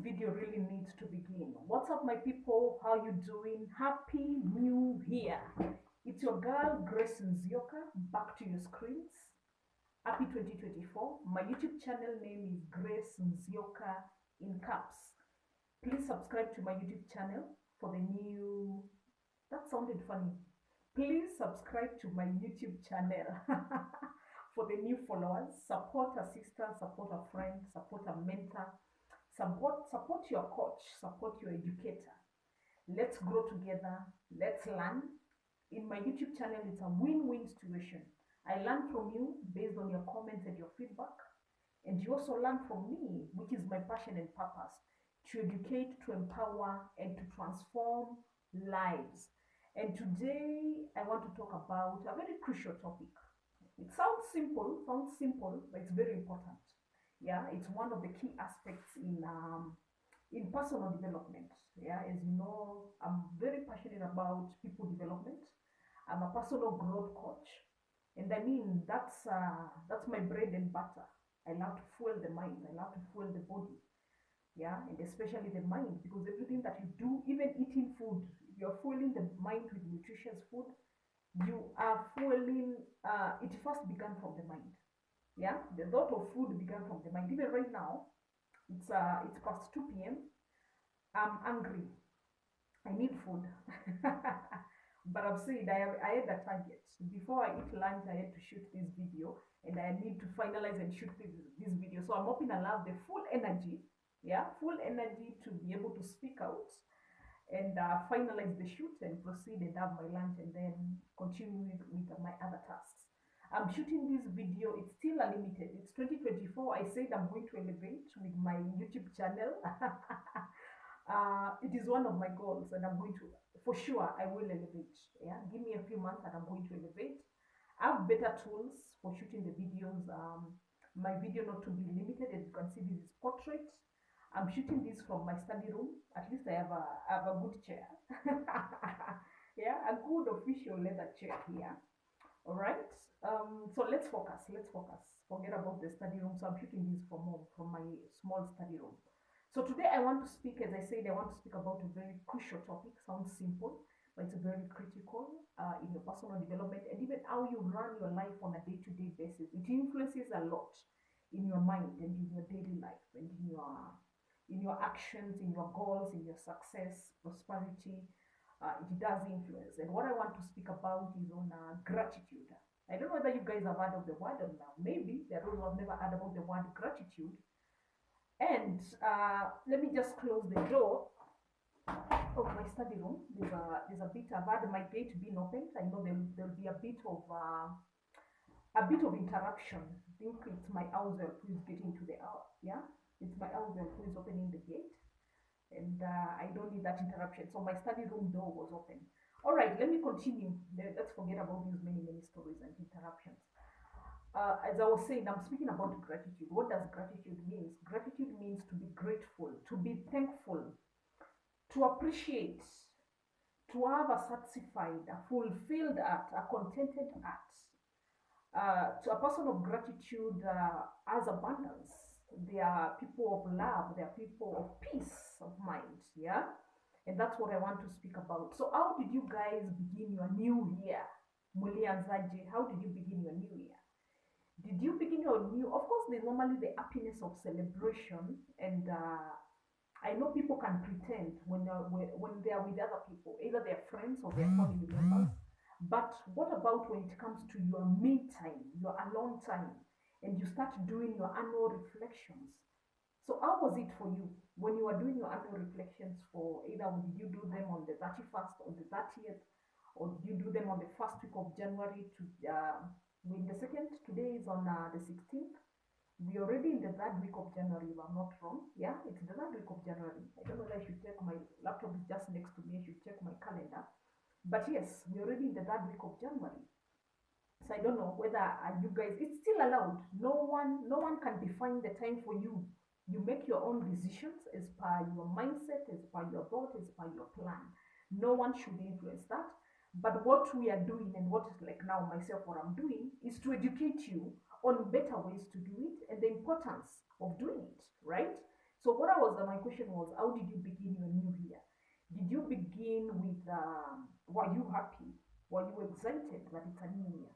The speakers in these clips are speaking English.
video really needs to begin. What's up, my people? How you doing? Happy New Year! It's your girl Grace Nzioka back to your screens. Happy 2024. My YouTube channel name is Grace Nzioka in caps. Please subscribe to my YouTube channel for the new. That sounded funny. Please subscribe to my YouTube channel for the new followers. Support a sister, support a friend, support a mentor. Support your coach, support your educator. Let's grow together. Let's learn. In my YouTube channel, it's a win-win situation. I learn from you based on your comments and your feedback. And you also learn from me, which is my passion and purpose, to educate, to empower, and to transform lives. And today, I want to talk about a very crucial topic. It sounds simple, but it's very important. Yeah, it's one of the key aspects in personal development. Yeah, as you know, I'm very passionate about people development. I'm a personal growth coach, and I mean that's my bread and butter. I love to fuel the mind. I love to fuel the body. Yeah, and especially the mind, because everything that you do, even eating food, you're fueling the mind with nutritious food. You are fueling. It first began from the mind. Yeah, the thought of food began from the mind. Even right now, it's past 2 p.m. I'm hungry. I need food. But I've said I had a target. Before I eat lunch, I had to shoot this video, and I need to finalize and shoot this video. So I'm hoping I'll have the full energy, yeah, full energy to be able to speak out and finalize the shoot and proceed and have my lunch and then continue with my other tasks. I'm shooting this video, it's still unlimited. It's 2024. I said I'm going to elevate with my YouTube channel. It is one of my goals, and I'm going to, for sure, I will elevate. Yeah, give me a few months and I'm going to elevate. I have better tools for shooting the videos. My video not to be limited. As you can see, this is portrait. I'm shooting this from my study room. At least I have a good chair. Yeah, a good official leather chair here. All right. So let's focus. Let's focus. Forget about the study room. So I'm shooting this from home, from my small study room. So today I want to speak, as I said, I want to speak about a very crucial topic. Sounds simple, but it's very critical in your personal development and even how you run your life on a day-to-day basis. It influences a lot in your mind and in your daily life and in your actions, in your goals, in your success, prosperity. It does influence. And what I want to speak about is on gratitude. I don't know whether you guys have heard of the word or not. Maybe there are those who have never heard about the word gratitude. And let me just close the door of my study room. There's a bit. I've had my gate being opened. I know there'll be a bit of interruption. I think it's my house help who is getting to the hour. Yeah, it's my house help who is opening the gate, and I don't need that interruption. So my study room door was open. All right, let me continue. Let's forget about these many stories and interruptions. As I was saying, I'm speaking about gratitude. What does gratitude mean? Gratitude means to be grateful, to be thankful, to appreciate, to have a satisfied, a fulfilled heart, a contented heart. To a person of gratitude has abundance. They are people of love. They are people of peace of mind. Yeah, and that's what I want to speak about. So, how did you guys begin your new year, Mulianzaji? How did you begin your new year? Did you begin your new? Of course, there's normally the happiness of celebration, and I know people can pretend when they are with other people, either their friends or their family members. But what about when it comes to your me time, your alone time, and you start doing your annual reflections? So how was it for you when you were doing your annual reflections? For either did you do them on the 31st or the 30th, or did you do them on the first week of January to in the second? Today is on the 16th. We already in the third week of January, if I'm not wrong. Yeah, it's the third week of January. I don't know whether I should check my laptop is just next to me. I should check my calendar. But yes, we're already in the third week of January. So I don't know whether you guys, it's still allowed. No one can define the time for you. You make your own decisions as per your mindset, as per your thought, as per your plan. No one should influence that. But what we are doing, and what is like now myself, what I'm doing is to educate you on better ways to do it and the importance of doing it, right? So my question was, how did you begin your new year? Did you begin with, were you happy? Were you excited that it's a new year?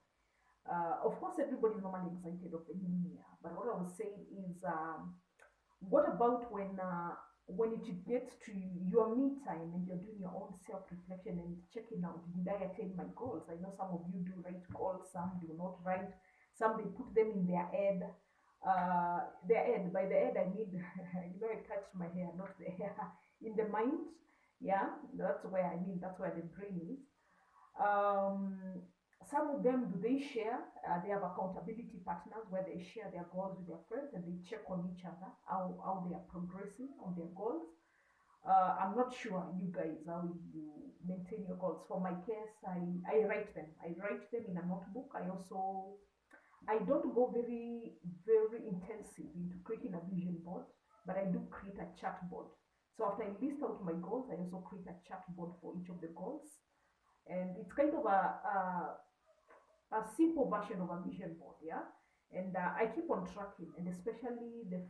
Of course, everybody's normally excited of the new year, but what I was saying is, what about when it gets to your me time and you're doing your own self-reflection and checking out, did I attain my goals? I know some of you do write goals, some do not write, some they put them in their head. Their head, by the head I mean, I touched my hair, not the hair, in the mind. Yeah, that's where I mean, that's where the brain is. um, some of them, do they share? They have accountability partners where they share their goals with their friends and they check on each other how they are progressing on their goals. I'm not sure you guys how you maintain your goals. For my case, I write them. I write them in a notebook. I don't go very intensive into creating a vision board, but I do create a chat board. So after I list out my goals, I also create a chat board for each of the goals, and it's kind of a simple version of a vision board, yeah. And I keep on tracking, and especially the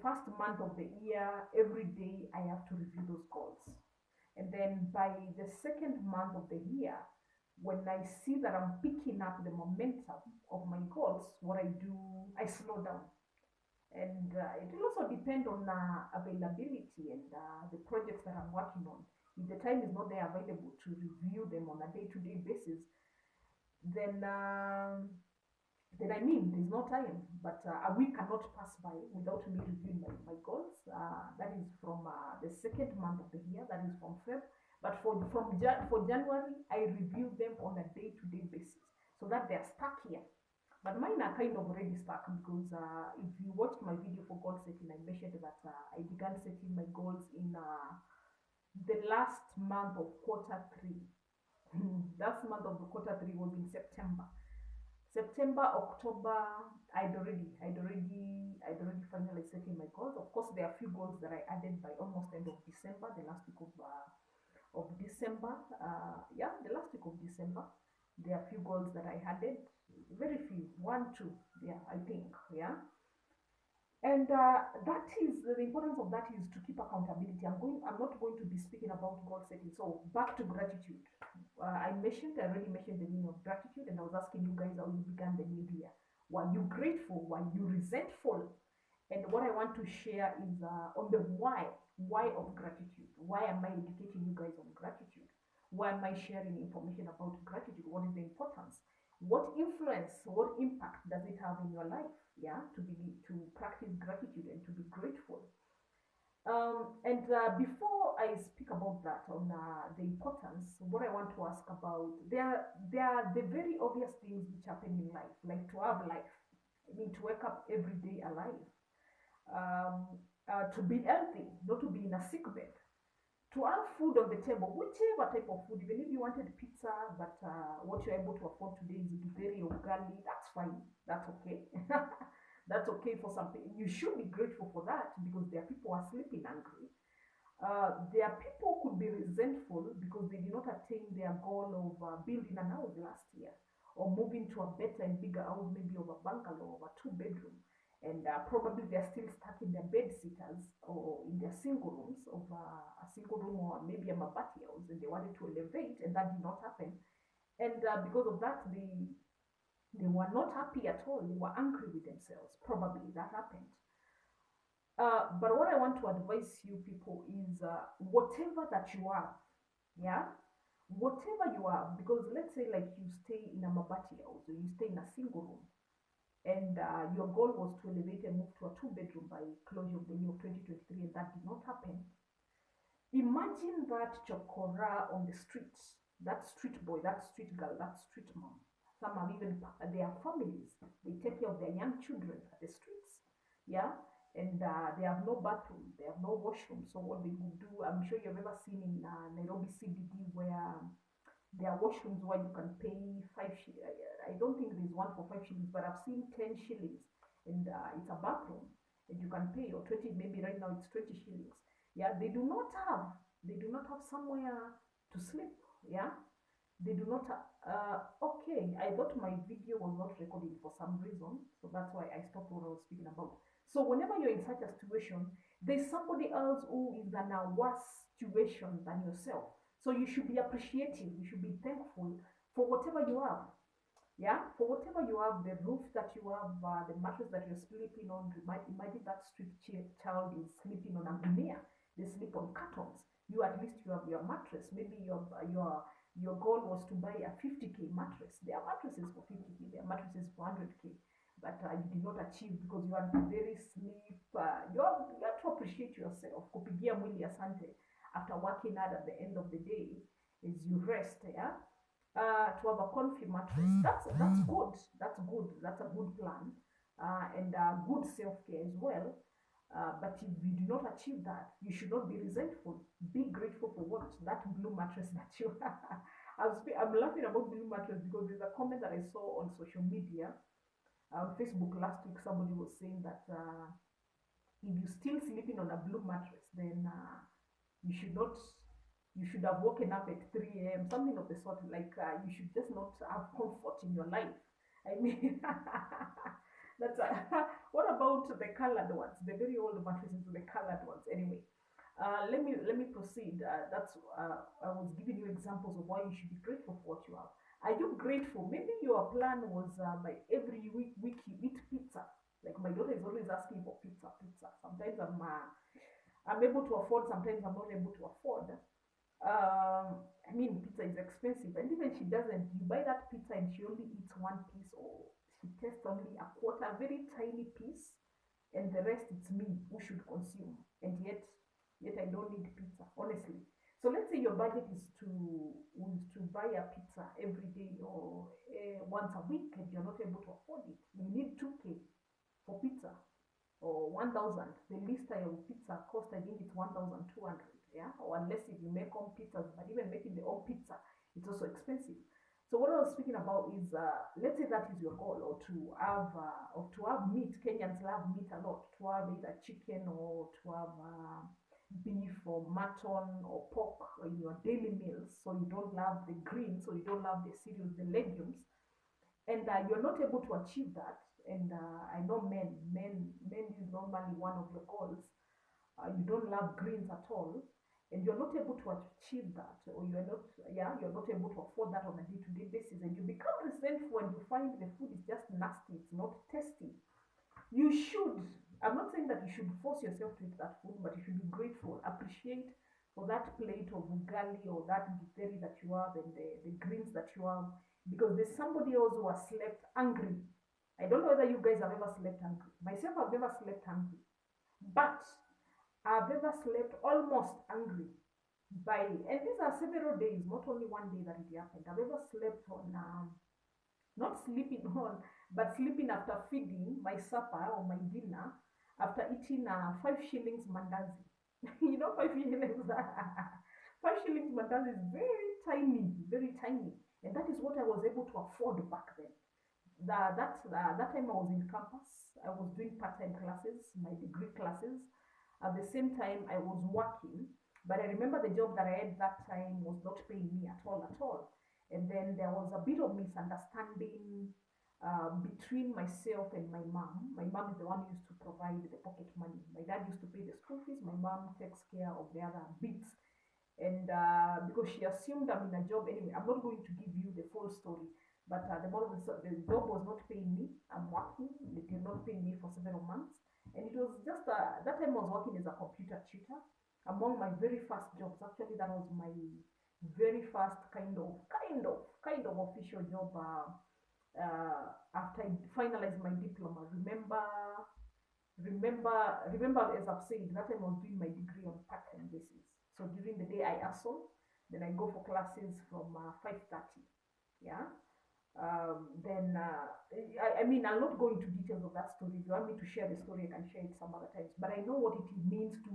first month of the year, every day I have to review those goals. And then by the second month of the year, when I see that I'm picking up the momentum of my goals, what I do, I slow down. And it will also depend on availability and the projects that I'm working on. If the time is not there available to review them on a day-to-day basis, then I mean there's no time. But a week cannot pass by without me reviewing my goals. That is from the second month of the year, that is from Feb. But for January, I review them on a day-to-day basis so that they're stuck here. But mine are kind of already stuck because if you watched my video for goal setting, I mentioned that I began setting my goals in the last month of quarter three. Last month of the quarter three was in September. September, October, I'd already finalized setting my goals. Of course, there are a few goals that I added by almost end of December, the last week of December. Yeah, the last week of December. There are a few goals that I added, very few, one, two, yeah, I think, yeah. And that is the importance of that is to keep accountability. I'm not going to be speaking about goal setting. So back to gratitude. I already mentioned the meaning of gratitude, and I was asking you guys how you began the new year. Were you grateful? Were you resentful? And what I want to share is on the why of gratitude. Why am I educating you guys on gratitude? Why am I sharing information about gratitude? What is the importance? What influence, what impact does it have in your life? Yeah, to practice gratitude and to be grateful. And before I speak about that on the importance, what I want to ask about, there are the very obvious things which happen in life, like to have life. I mean, to wake up every day alive, um, to be healthy, not to be in a sick bed, to have food on the table, whichever type of food, even if you wanted pizza, but what you're able to afford today is githeri or gali, that's fine. That's okay. That's okay for something. You should be grateful for that because there are people who are sleeping hungry. There are people who could be resentful because they did not attain their goal of building an house last year or moving to a better and bigger house, maybe of a bungalow or a two-bedroom. And probably they're still stuck in their bed sitters or in their single rooms of a single room or maybe a mabati house, and they wanted to elevate, and that did not happen. And because of that, they were not happy at all. They were angry with themselves. Probably that happened. But what I want to advise you people is whatever that you are, yeah, whatever you are, because let's say like you stay in a mabati house or you stay in a single room, and your goal was to elevate and move to a two-bedroom by closure of the year of 2023, and that did not happen. Imagine that chokora on the streets, that street boy, that street girl, that street mom. Some have even their families. They take care of their young children at the streets, yeah, and they have no bathroom, they have no washroom. So what they would do, I'm sure you've ever seen in Nairobi CBD where there are washrooms where you can pay I don't think there's one for 5 shillings, but I've seen 10 shillings, and it's a bathroom, and you can pay, or 20, maybe right now it's 20 shillings. Yeah, they do not have somewhere to sleep. Yeah, they do not have, okay, I thought my video was not recording for some reason, so that's why I stopped what I was speaking about. So whenever you're in such a situation, there's somebody else who is in a worse situation than yourself. So you should be appreciative. You should be thankful for whatever you have. Yeah, for whatever you have, the roof that you have, the mattress that you're sleeping on. Imagine that street child is sleeping on a guinea. They sleep on cartons. You at least you have your mattress. Maybe your goal was to buy a 50K mattress. There are mattresses for 50K. There are mattresses for 100K. But you did not achieve because you had very sleep. You have to appreciate yourself. Kupigia mwili asante after working hard at the end of the day is you rest. Yeah, to have a comfy mattress. That's good. That's good. That's a good plan, and good self care as well. But if you do not achieve that, you should not be resentful. Be grateful for what that blue mattress that you have. I'm laughing about blue mattress because there's a comment that I saw on social media, on Facebook last week. Somebody was saying that if you're still sleeping on a blue mattress, then you should not you should have woken up at 3 a.m., something of the sort, like you should just not have comfort in your life. I mean, that's what about the colored ones, the very old mattresses, the colored ones? Anyway, let me proceed. I was giving you examples of why you should be grateful for what you have. Are you grateful? Maybe your plan was by every week you eat pizza. Like my daughter is always asking for pizza, pizza. Sometimes I'm able to afford, sometimes I'm not able to afford. I mean, pizza is expensive, and even she doesn't. You buy that pizza and she only eats one piece, or she tastes only a quarter, a very tiny piece, and the rest it's me who should consume. And yet I don't need pizza, honestly. So let's say your budget is to buy a pizza every day or once a week, and you're not able to afford it. You need 2K for pizza or 1,000. The least of pizza cost, I think it's 1,200. Yeah, or unless if you make home pizzas, but even making the home pizza, it's also expensive. So what I was speaking about is, let's say that is your goal, or to have meat. Kenyans love meat a lot. To have either chicken or to have beef or mutton or pork in your daily meals. So you don't love the greens, so you don't love the cereals, the legumes, and you're not able to achieve that. And I know men is normally one of your goals. You don't love greens at all, and you're not able to achieve that, or you're not able to afford that on a day-to-day basis, and you become resentful and you find the food is just nasty, it's not tasty. You should, I'm not saying that you should force yourself to eat that food, but you should be grateful, appreciate for that plate of ugali or that githeri that you have, and the greens that you have, because there's somebody else who has slept hungry. I don't know whether you guys have ever slept hungry. Myself, I've never slept hungry, but I've ever slept almost hungry and these are several days, not only one day that it happened. I've ever slept on, not sleeping on, but sleeping after feeding my supper or my dinner, after eating 5 shillings mandazi. You know, 5 shillings, 5 shillings mandazi is very tiny. And that is what I was able to afford back then. That time I was in campus, I was doing part-time classes, my degree classes. At the same time, I was working, but I remember the job that I had that time was not paying me at all. And then there was a bit of misunderstanding between myself and my mom. My mom is the one who used to provide the pocket money. My dad used to pay the school fees. My mom takes care of the other bits. And because she assumed I'm in a job anyway, I'm not going to give you the full story. But the job was not paying me. I'm working. They did not pay me for several months. And it was just that time I was working as a computer tutor. Among my very first jobs, actually, that was my very first kind of official job after I finalized my diploma. Remember, as I've said, that time I was doing my degree on part-time basis. So during the day I hustle, then I go for classes from 5:30. Yeah. Then I mean, I'll not go into details of that story. If you want me to share the story, I can share it some other times. But I know what it means to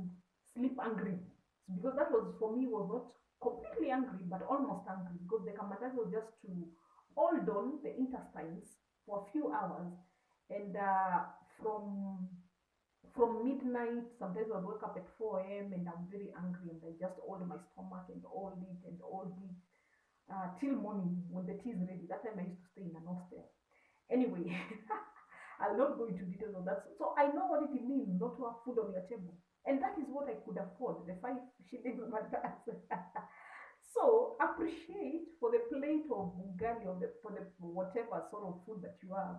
sleep hungry. So because that was, for me, was not completely hungry, but almost hungry, because the kamatazi was just to hold on the intestines for a few hours. And from midnight, sometimes I wake up at 4 a.m. and I'm very angry, and I just hold my stomach and hold it till morning when the tea is ready. That time I used to stay in an hostel. Anyway, I'll not go into details on that. So I know what it means not to have food on your table. And that is what I could afford, the 5 shilling matters. So appreciate for the plate of ugali or for the whatever sort of food that you have,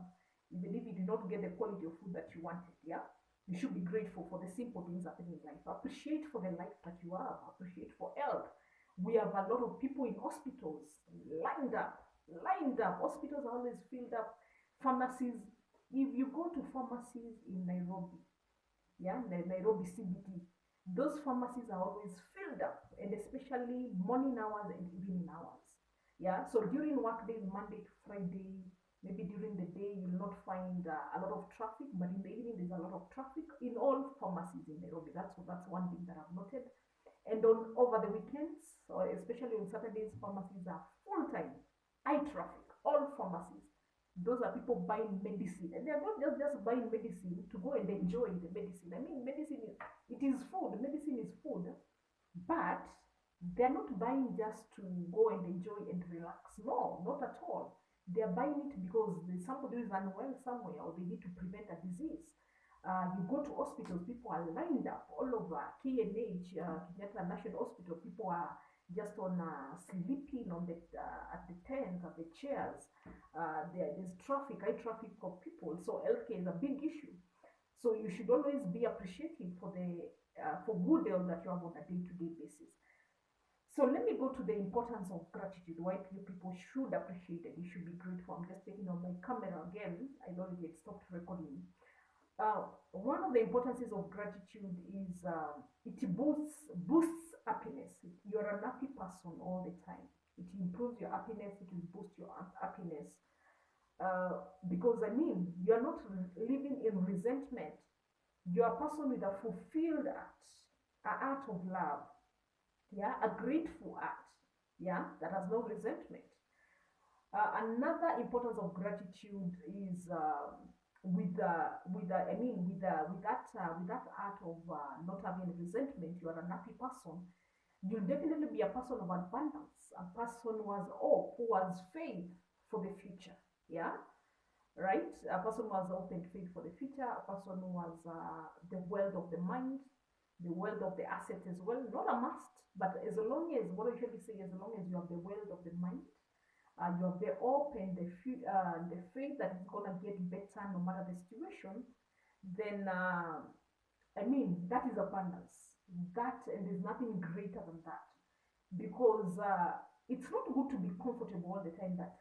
even if you did not get the quality of food that you wanted. Yeah, you should be grateful for the simple things happening in life. Appreciate for the life that you have. Appreciate for health. We have a lot of people in hospitals lined up, lined up. Hospitals are always filled up. Pharmacies. If you go to pharmacies in Nairobi, yeah, Nairobi CBD, those pharmacies are always filled up, and especially morning hours and evening hours. Yeah, so during work days, Monday to Friday, maybe during the day you'll not find a lot of traffic, but in the evening there's a lot of traffic in all pharmacies in Nairobi. That's one thing that I've noted. And on over the weekends, or especially on Saturdays, pharmacies are full time, high traffic, all pharmacies. Those are people buying medicine, and they are not just buying medicine to go and enjoy the medicine. I mean, medicine is, it is food. Medicine is food, but they're not buying just to go and enjoy and relax. No, not at all. They are buying it because somebody is unwell somewhere, or they need to prevent a disease. You go to hospitals, people are lined up all over. KNH, Kenyatta National Hospital, people are just on sleeping on the at the tents, at the chairs. There's traffic, high traffic of people. So healthcare is a big issue. So you should always be appreciative for the for good health that you have on a day-to-day basis. So let me go to the importance of gratitude. Why you people should appreciate it. You should be grateful. I'm just taking on my camera again. I know it stopped recording. One of the importances of gratitude is it boosts happiness. You're a happy person all the time. It improves your happiness. It will boost your happiness. Because I mean, you're not living in resentment. You're a person with a fulfilled act, a act of love, yeah, a grateful act, yeah, that has no resentment. Another importance of gratitude is with that art of not having resentment. You are a happy person. You'll definitely be a person of abundance, a person who has hope, who has faith for the future. Yeah, right? A person who has hope and faith for the future, a person who has the wealth of the mind, the wealth of the asset as well. Not a must, but as long as, what I usually say, as long as you have the wealth of the mind, you have the hope and the faith that it's gonna get better no matter the situation, then I mean that is abundance. That, and there's nothing greater than that, because it's not good to be comfortable all the time. That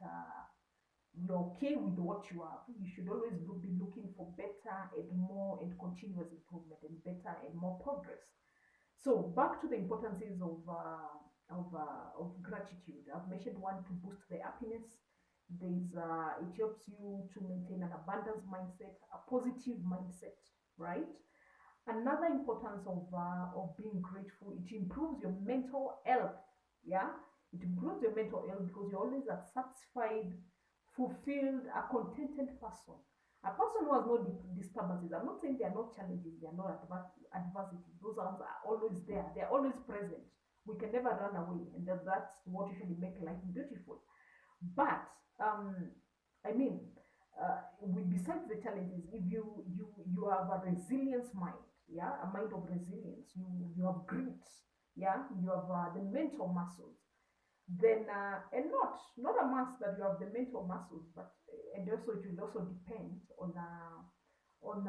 you're okay with what you have. You should always be looking for better and more and continuous improvement and better and more progress. So back to the importances of gratitude. I've mentioned one, to boost the happiness. There's it helps you to maintain an abundance mindset, a positive mindset, right? Another importance of being grateful, it improves your mental health. Yeah, it improves your mental health because you're always a satisfied, fulfilled, a contented person. A person who has no disturbances. I'm not saying there are no challenges, there are no adversities. Those are always there. They're always present. We can never run away, and that's what usually make life beautiful. But I mean, besides the challenges, if you have a resilience mind, yeah, a mind of resilience, you have grit, yeah, you have the mental muscles, then and not a must that you have the mental muscles, but and also it will also depend on I was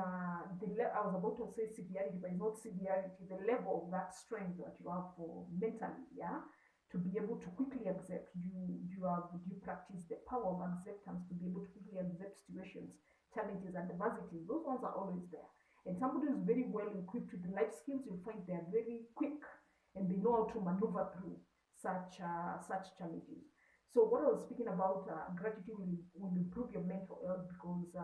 about to say severity, but it's not severity, the level of that strength that you have for mentally, yeah, to be able to quickly accept. You practice the power of acceptance to be able to quickly accept situations, challenges, and adversities. Those ones are always there. And somebody who's very well equipped with life skills, you'll find they're very quick and they know how to maneuver through such challenges. So what I was speaking about, gratitude will improve your mental health because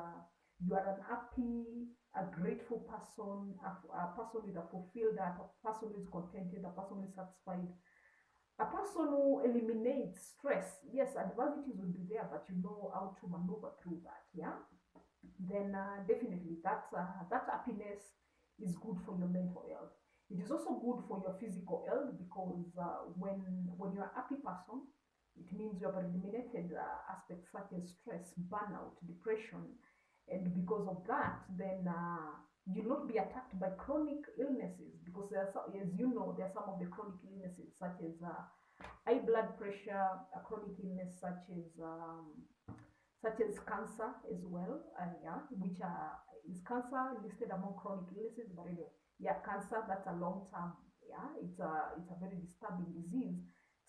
you are an happy, a grateful person, a person with a fulfilled heart, a person who is contented, a person who is satisfied, a person who eliminates stress. Yes, adversities will be there, but you know how to maneuver through that. Yeah, then definitely that happiness is good for your mental health. It is also good for your physical health because when you're a happy person, it means you have eliminated aspects such as stress, burnout, depression, And because of that, then you'll not be attacked by chronic illnesses, because there are some, as you know, there are some of the chronic illnesses such as high blood pressure, a chronic illness such as cancer as well, yeah, which is cancer listed among chronic illnesses, but anyway, yeah, cancer, that's a long term, yeah, it's a very disturbing disease.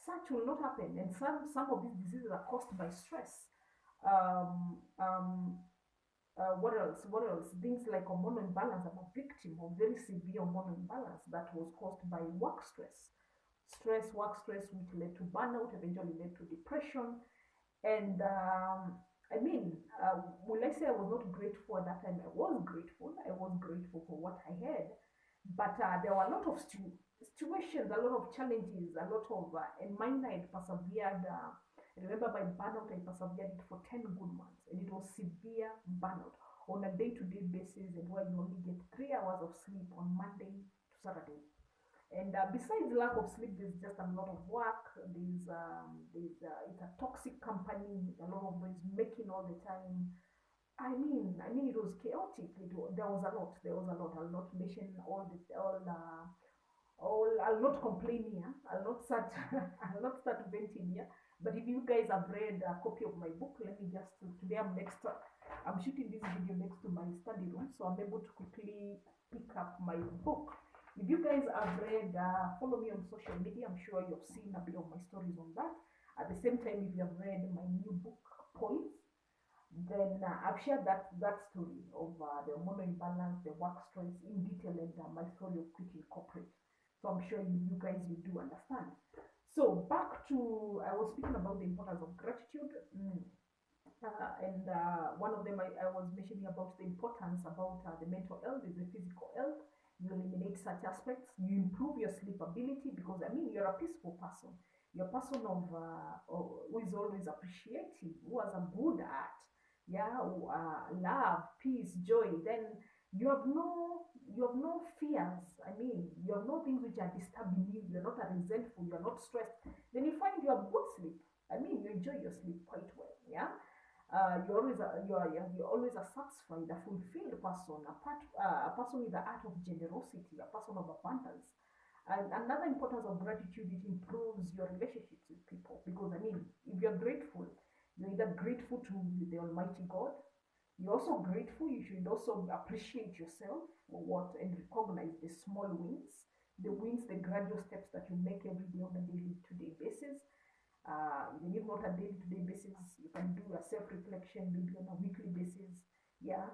Such will not happen, and some of these diseases are caused by stress. Um, um, what else? What else? Things like hormonal imbalance. I'm a victim of very severe hormonal imbalance that was caused by work stress. Work stress, which led to burnout, eventually led to depression. And I mean, will I say I was not grateful at that time? I was grateful. I was grateful for what I had. But there were a lot of situations, a lot of challenges, a lot of, and mine I had persevered. I remember by burnout, I persevered it for 10 good months, and it was severe burnout on a day-to-day basis, and where you only get 3 hours of sleep on Monday to Saturday. And besides lack of sleep, there's just a lot of work. It's a toxic company. A lot of noise making all the time. I mean, it was chaotic. There was a lot. There was a lot. I'll not mention all. I'll not complain here. I'll not start. I'll not start venting here. But if you guys have read a copy of my book, let me just today I'm next. I'm shooting this video next to my study room, so I'm able to quickly pick up my book. If you guys have read, follow me on social media. I'm sure you've seen a bit of my stories on that. At the same time, if you have read my new book, Poise, then I've shared that story of the hormonal imbalance, the work stress in detail, and my story of quitting corporate. So I'm sure you guys will do understand. So back to, I was speaking about the importance of gratitude. And one of them I was mentioning about the importance about the mental health, is the physical health. You eliminate such aspects, you improve your sleep ability, because I mean, you're a peaceful person. You're a person who is always appreciative, who has a good heart, yeah, love, peace, joy. Then you have no fears. I mean, you have no things which are disturbing you. You're not a resentful. You're not stressed. Then you find you have good sleep. I mean, you enjoy your sleep quite well. Yeah. You're always a satisfied, a fulfilled person, a person with the art of generosity, a person of abundance. And another importance of gratitude, it improves your relationships with people, because I mean, if you're grateful, you're either grateful to the Almighty God, you're also grateful. You should also appreciate yourself for what, and recognize the small wins, the gradual steps that you make every day on a day-to-day basis. Even if not a day-to-day basis, you can do a self-reflection maybe on a weekly basis. Yeah,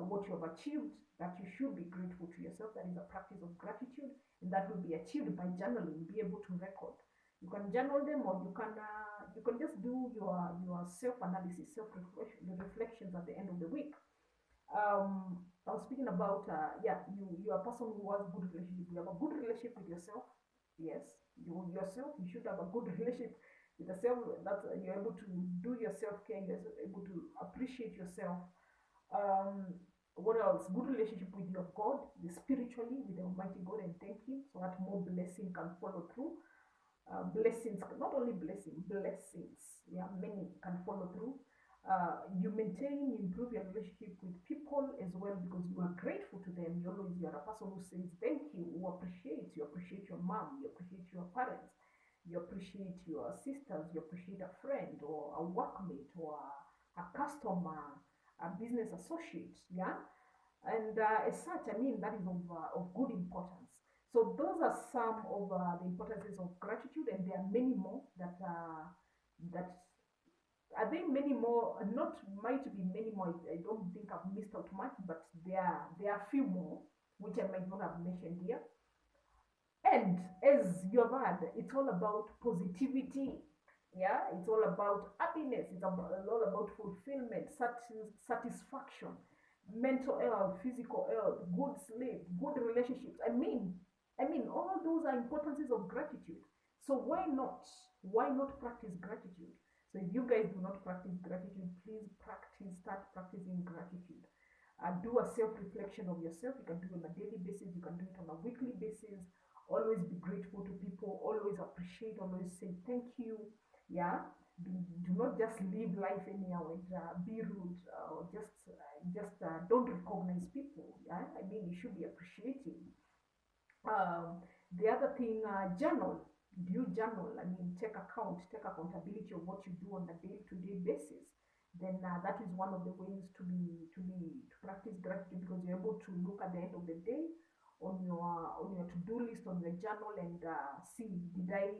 what you have achieved, that you should be grateful to yourself. That is a practice of gratitude, and that will be achieved by journaling. Be able to record. You can journal them, or you can just do your self-analysis, reflections at the end of the week. I was speaking about yeah, you're a person who has good relationship. You have a good relationship with yourself. Yes, yourself. You should have a good relationship with yourself. That you're able to do your self care. You're able to appreciate yourself. Um, what else? Good relationship with your God, the spiritually with the Almighty God, and thank Him, so that more blessing can follow through. Blessings, not only blessings, yeah, many can follow through. You maintain, you improve your relationship with people as well, because you are grateful to them. You're a person who says thank you, who appreciates. You appreciate your mom, you appreciate your parents, you appreciate your sisters, you appreciate a friend or a workmate or a customer, a business associate, yeah. And as such, I mean, that is of good importance. So those are some of the importances of gratitude, and there are many more that are there many more. Not might be many more. I don't think I've missed out much, but there are a few more which I might not have mentioned here. And as you've heard, it's all about positivity. Yeah, it's all about happiness. It's all about fulfillment, satisfaction, mental health, physical health, good sleep, good relationships. I mean, all those are importances of gratitude. So why not? Why not practice gratitude? So if you guys do not practice gratitude, please start practicing gratitude. Do a self-reflection of yourself. You can do it on a daily basis. You can do it on a weekly basis. Always be grateful to people. Always appreciate. Always say thank you. Yeah. Do not just live life anyhow and be rude or just don't recognize people. Yeah? I mean, you should be appreciative. The other thing, journal. Do you journal? I mean, take accountability of what you do on a day-to-day basis. Then that is one of the ways to practice gratitude, because you're able to look at the end of the day on your to-do list on your journal and see, did I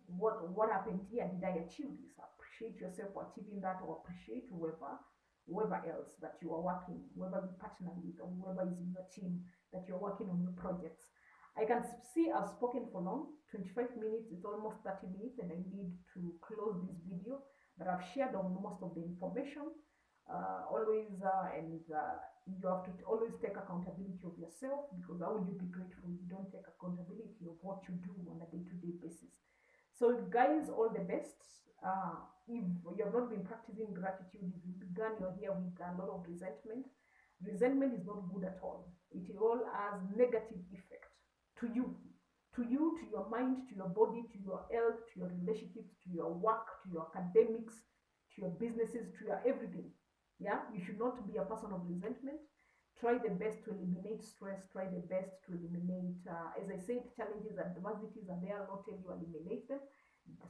what happened here? Did I achieve this? Appreciate yourself for achieving that, or appreciate whoever else that you are working, whoever you partner with, or whoever is in your team that you're working on new projects. I can see I've spoken for long, 25 minutes, it's almost 30 minutes, and I need to close this video, but I've shared on most of the information. And you have to always take accountability of yourself, because how will you be grateful if you don't take accountability of what you do on a day-to-day basis? So guys, all the best. If you have not been practicing gratitude, if you began your year with a lot of resentment, resentment is not good at all. It all has negative effect to you, to your mind, to your body, to your health, to your relationships, to your work, to your academics, to your businesses, to your everything. Yeah, you should not be a person of resentment. Try the best to eliminate stress. Try the best to eliminate, as I said, challenges and adversities are there. I'll not tell you eliminate them.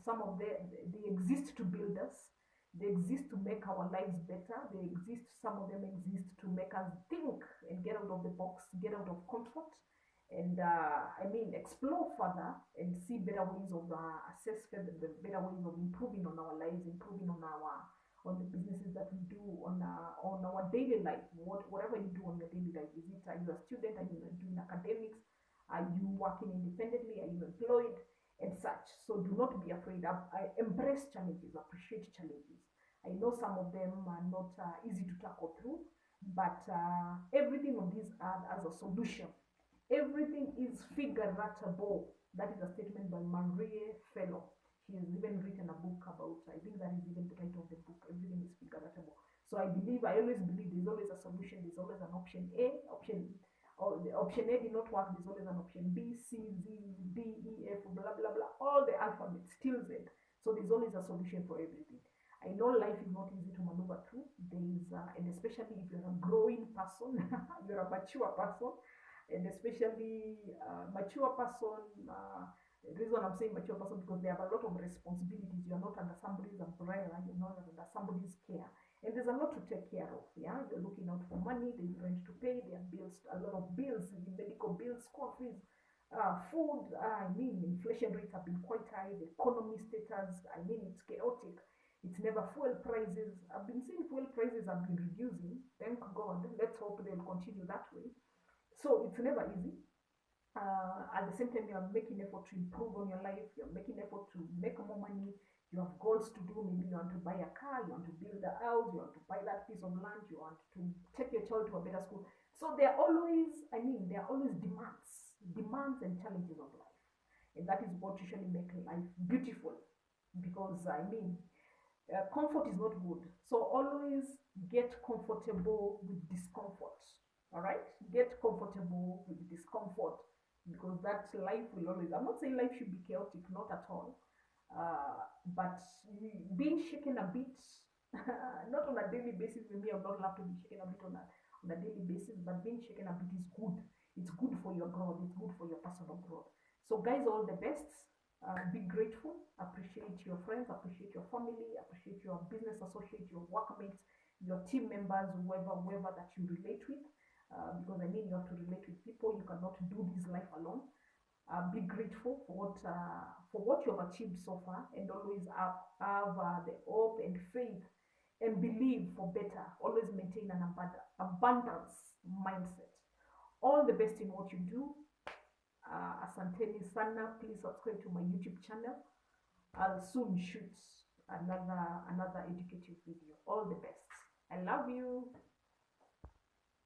Some of them, they exist to build us. They exist to make our lives better. They exist, some of them exist to make us think and get out of the box, get out of comfort, and I mean, explore further and see better ways of assess the better ways of improving on our lives, improving on the businesses that we do on our daily life. Whatever you do on your daily life, is it are you a student? Are you doing academics? Are you working independently? Are you employed? And such. So do not be afraid. I embrace challenges, appreciate challenges. I know some of them are not easy to tackle through, but everything on this earth has a solution. Everything is figureable. That is a statement by Marie Fellow. She has even written a book about, I think that is even the title of the book, Everything is Figureable. So I always believe there's always a solution, there's always an option A, or the option A did not work, there's always an option B, C, Z, D, E, F, blah, blah, blah, all the alphabets, still Z. So there's always a solution for everything. I know life is not easy to maneuver through. And especially if you're a growing person, you're a mature person, and especially mature person, the reason I'm saying mature person, because they have a lot of responsibilities. You're not under somebody's umbrella, you're not under somebody's care. And there's a lot to take care of. Yeah, you're looking out for money, there's rent to pay, there are bills, a lot of bills, medical bills, school fees, food. I mean, inflation rates have been quite high. The economy status, I mean, it's chaotic. It's never fuel prices. I've been seeing fuel prices have been reducing. Thank God. Let's hope they'll continue that way. So it's never easy. At the same time, you're making effort to improve on your life. You're making effort to make more money. You have goals to do. Maybe you want to buy a car, you want to build a house, you want to buy that piece of land, you want to take your child to a better school. So there are always demands and challenges of life. And that is what usually makes life beautiful. Because comfort is not good. So always get comfortable with discomfort. All right? Get comfortable with discomfort, because that life will always, I'm not saying life should be chaotic, not at all. But being shaken a bit, not on a daily basis. Maybe I would not love to be shaken a bit on a daily basis, but being shaken a bit is good. It's good for your growth. It's good for your personal growth. So, guys, all the best. Be grateful. Appreciate your friends. Appreciate your family. Appreciate your business associates, your workmates, your team members, whoever that you relate with. Because I mean, you have to relate with people. You cannot do this life alone. Be grateful for what you have achieved so far, and always have the hope and faith and believe for better. Always maintain an abundance mindset. All the best in what you do. Asanteni sana. Please subscribe to my YouTube channel. I'll soon shoot another educative video. All the best. I love you.